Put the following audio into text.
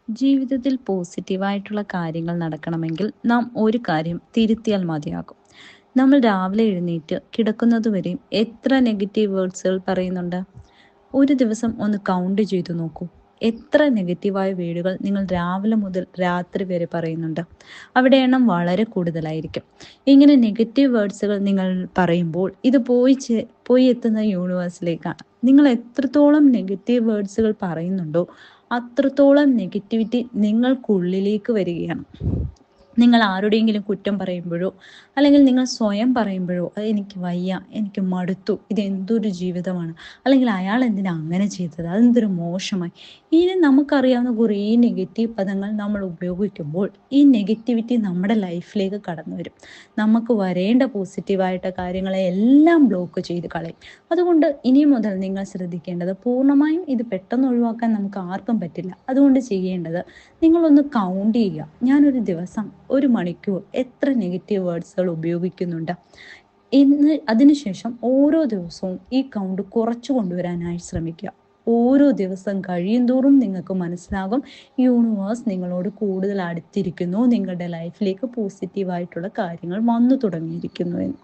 ജീവിതത്തിൽ പോസിറ്റീവായിട്ടുള്ള കാര്യങ്ങൾ നടക്കണമെങ്കിൽ നാം ഒരു കാര്യം തിരുത്തിയാൽ മതിയാകും. നമ്മൾ രാവിലെ എഴുന്നേറ്റ് കിടക്കുന്നതുവരെയും എത്ര നെഗറ്റീവ് വേർഡ്സുകൾ പറയുന്നുണ്ട്? ഒരു ദിവസം ഒന്ന് കൗണ്ട് ചെയ്തു നോക്കൂ. എത്ര നെഗറ്റീവായ വേർഡുകൾ നിങ്ങൾ രാവിലെ മുതൽ രാത്രി വരെ പറയുന്നുണ്ട്? അവിടെ എണ്ണം വളരെ കൂടുതലായിരിക്കും. ഇങ്ങനെ നെഗറ്റീവ് വേർഡ്സുകൾ നിങ്ങൾ പറയുമ്പോൾ ഇത് പോയി എത്തുന്ന യൂണിവേഴ്സിലേക്കാണ്. നിങ്ങൾ എത്രത്തോളം നെഗറ്റീവ് വേർഡ്സുകൾ പറയുന്നുണ്ടോ അത്രത്തോളം നെഗറ്റിവിറ്റി നിങ്ങൾക്കുള്ളിലേക്ക് വരികയാണ്. നിങ്ങൾ ആരുടെയെങ്കിലും കുറ്റം പറയുമ്പോഴോ അല്ലെങ്കിൽ നിങ്ങൾ സ്വയം പറയുമ്പോഴോ അത് എനിക്ക് വയ്യ, എനിക്ക് മടുത്തു, ഇത് എന്തൊരു ജീവിതമാണ്, അല്ലെങ്കിൽ അയാൾ എന്തിനാ അങ്ങനെ ചെയ്തത്, അതെന്തൊരു മോശമായി, ഇനി നമുക്കറിയാവുന്ന കുറേ നെഗറ്റീവ് പദങ്ങൾ നമ്മൾ ഉപയോഗിക്കുമ്പോൾ ഈ നെഗറ്റിവിറ്റി നമ്മുടെ ലൈഫിലേക്ക് കടന്നു വരും. നമുക്ക് വരേണ്ട പോസിറ്റീവായിട്ട് കാര്യങ്ങളെ എല്ലാം ബ്ലോക്ക് ചെയ്ത് കളയും. അതുകൊണ്ട് ഇനി മുതൽ നിങ്ങൾ ശ്രദ്ധിക്കേണ്ടത്, പൂർണ്ണമായും ഇത് പെട്ടെന്ന് ഒഴിവാക്കാൻ നമുക്ക് ആർക്കും പറ്റില്ല. അതുകൊണ്ട് ചെയ്യേണ്ടത്, നിങ്ങളൊന്ന് കൗണ്ട് ചെയ്യുക. ഞാനൊരു ദിവസം 1 മണിക്കൂർ എത്ര നെഗറ്റീവ് വേർഡ്സുകൾ ഉപയോഗിക്കുന്നുണ്ട് അതിനുശേഷം ഓരോ ദിവസവും ഈ കൗണ്ട് കുറച്ചു കൊണ്ടുവരാനായി ശ്രമിക്കുക. ഓരോ ദിവസം കഴിയുന്തോറും നിങ്ങൾക്ക് മനസ്സിലാകും യൂണിവേഴ്സ് നിങ്ങളോട് കൂടുതൽ അടുത്തിരിക്കുന്നു, നിങ്ങളുടെ ലൈഫിലേക്ക് പോസിറ്റീവായിട്ടുള്ള കാര്യങ്ങൾ വന്നു തുടങ്ങിയിരിക്കുന്നു എന്ന്.